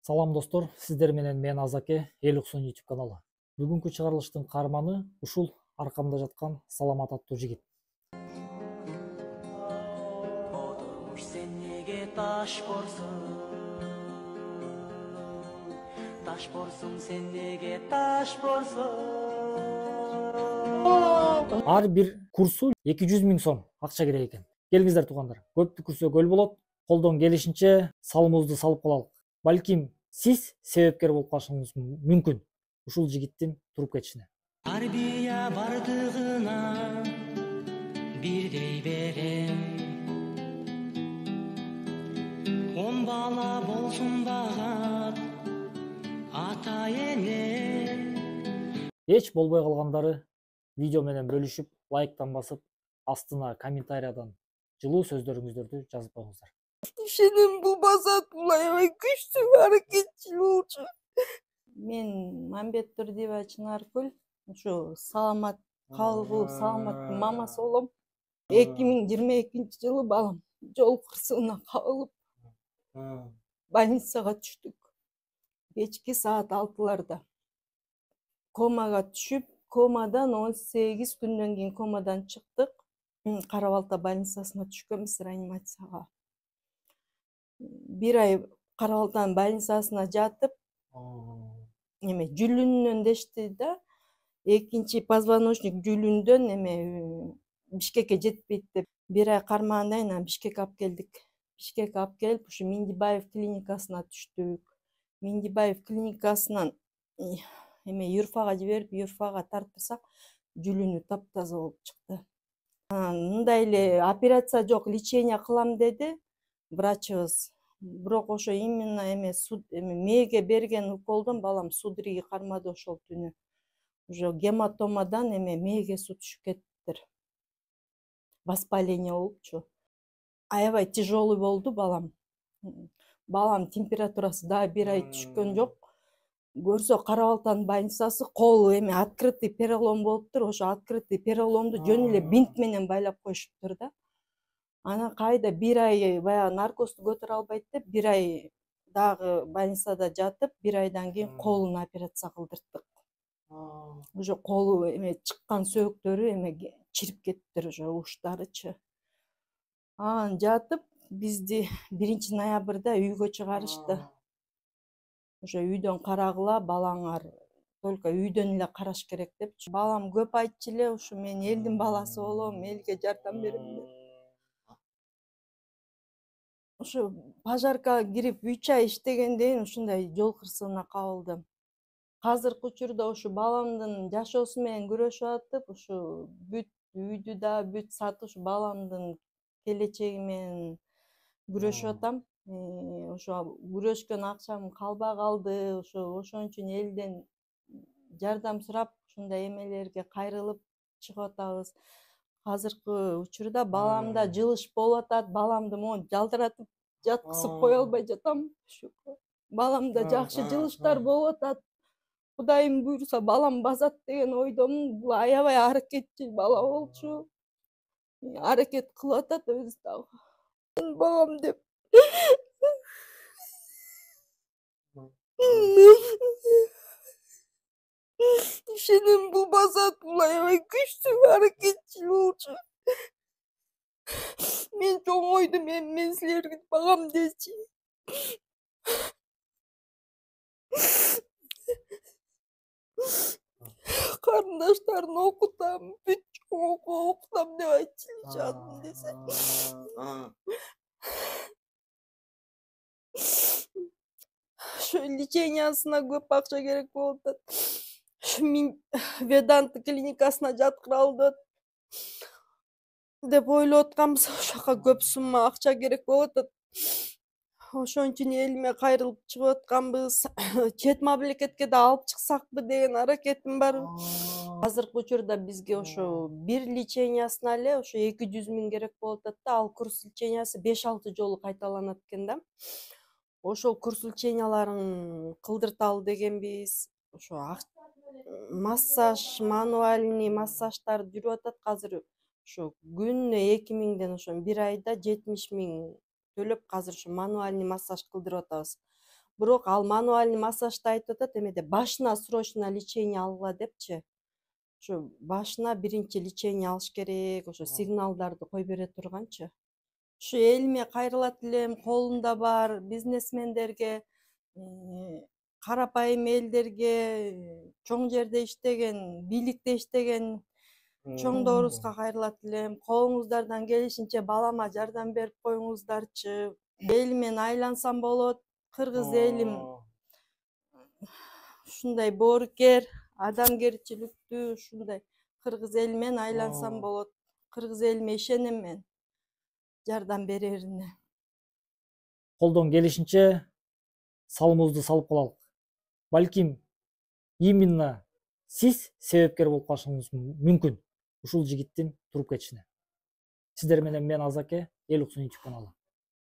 Салам достор, сиздер менен мен Азаке, Эл Уксун YouTube каналы. Бүгүнкү чыгарылыштын каарманы ушул аркамда жаткан саламат аттуу жигит. Odurmuş sen nege taş borsun, taş borsun sen nege taş borsun. Ар бир курсу 200 000 сом акча керек экен. Келиңиздер туугандар, көп түкүрсө көл болот. Колдон келишинче салымыбызды салып калалык. Балким сиз себепкер болуп калышыңыз мүмкүн ушул жигиттин туруп кетишине. Тарбия бардыгына бирдей берем, он бала болсун багат ата эне. Эч болбой калгандары видео менен бөлүшүп, лайктан басып, астына комментариядан жылуу сөздөрүңүздөрдү жазып коюңуздар. Düşenin bu basat bulayma güçlü hareketçi olcu. Men Мамбет Турдиева Чынаркүл, şu саламат калгуу саламаттын мамасы болом. 2022 жылы балам жол кырсыгына кабылып больницага түштүк. Кечки саат 6-larda. Комага түшүп, комадан 18 күндөн кийин комадан чыктык. Кара Балта больницасына түшкөнбүз реанимацияга. Bir ay Кара Балтанын больницасына жатып, эме жүлүнүнөн дешти да, экинчи позвоночник жүлүндөн эме Бишкекке жетпейт деп, bir ay кармагандан кийин анан Бишкекке алып келдик. Бишкекке алып келип, ушу Миндибаев клиникасына түштүк. Миндибаев клиникасынан эме Юрфага жиберип, Юрфага тартырсак, жүлүнү таптаза болуп чыкты. Мындай эле операция жок, лечение кылам деди врачыбыз. Бирок ошо именно эме мээге берген уколдон балам судороги кармады ошол түнү. Уже гематомадан эме мээге суу түшүп кетиптир. Воспаление болупчу. Аябай тяжелый болду балам. Балам температурасы да bir ay түшкөн жок. Көрсө Кара Балтанын больницасы кол эме открытый перелом болуптур. Ошо открытый переломду жөн эле бинт менен байлап коюшуптур да. Ана кайда bir ay баягы наркозду көтөрө албайт деп, bir ay дагы больницада жатып, bir ayдан кийин колун операция кылдырттык. Уже колу эме чыккан сөөктөрү эме чирип кетиптир, уже уштарычы. Анан жатып, бизди 1 ноябрда үйгө чыгарышты. Уже үйдөн карагыла, балаңар только үйдөн эле караш керек депчи. Балам көп айтчу эле, ушу мен элдин баласы болом, элге жардам берем деп. Ушу пожаркага кирип 3 ay иштегенден кийин ушундай жол кырсыгына кабылдым. Азыркы учурда ушу баламдын жашоосу менен күрөшүп атып, ушу бүт үйдү да бүт сатып, ушу баламдын келечеги менен күрөшүп атам. Ошо күрөшкөн акчам калбай калды. Ошон үчүн элден жардам сурап, ушундай эмелерге кайрылып чыгып атабыз. Азыркы учурда баламда жылыш болуп атат. Баламды могу жалдыратып жаткызып кое албай жатам. Баламда жакшы жылыштар болуп атат. Кудайым буйруса балам басат деген ойдомун. Бул аябай аракетчил бала болчу. Аракет кылып атат өзү дагы. Балам деп. Düşenin bu basat bulayma güçlü hareketçil olcu. Men çoğun oydum, men sizlerge gidip bagam deçi. Karındaşlarını okutam, büt çoğun okutam ne ayçili canım dese. Şu licenyasına көп акча керек болуп атат. Şu Vedanт клиникасына жаткыралды деп ойлоп атканбыз. Ошога көп сумма акча керек болуп атат. Ошон үчүн элиме кайрылып чыгып атканбыз. Чет мамлекетке да алып чыксакпы деген аракетим бар. Азыркы учурда бизге ошо бир лечениясына эле ошо 200 000 керек болуп атат да, ал курс лечениясы 5-6 жолу кайталанат экен да. Ошол курс леченияларын кылдырталы дегенбиз. Ошо массаж, мануальный массаждар жүрүп атат азыр. Ошо күнүнө 2000ден ошо bir ayda 70 000 төлөп, азыр ошо мануальный массаж кылдырып атабыз. Бирок ал мануальный массажда айтып атат эмеде башына срочно лечение алгыла депчи. Ошо башына биринчи лечение алыш керек, ошо сигналдарды кой бере турганчы. Ушу элиме кайрылат элем, колумда бар бизнесмендерге, карапайым элдерге, чоң жерде иштеген, бийликте иштеген чоңдорубузга кайрылат элем. Колуңуздардан келишинче балама жардам берип коюңуздарчы. Элимен айлансам болот. Кыргыз элим ушундай боорукер, адамгерчиликтүү, ушундай кыргыз элимен айлансам болот. Кыргыз элиме ишенем мен жардам берерине. Колдон келишинче салымыбызды салып калалык. Балким именно сиз себепкер болуп калышыңыз мүмкүн ушул жигиттин туруп кетишине. Сиздер менен мен Азаке, Эл Уксун YouTube каналы.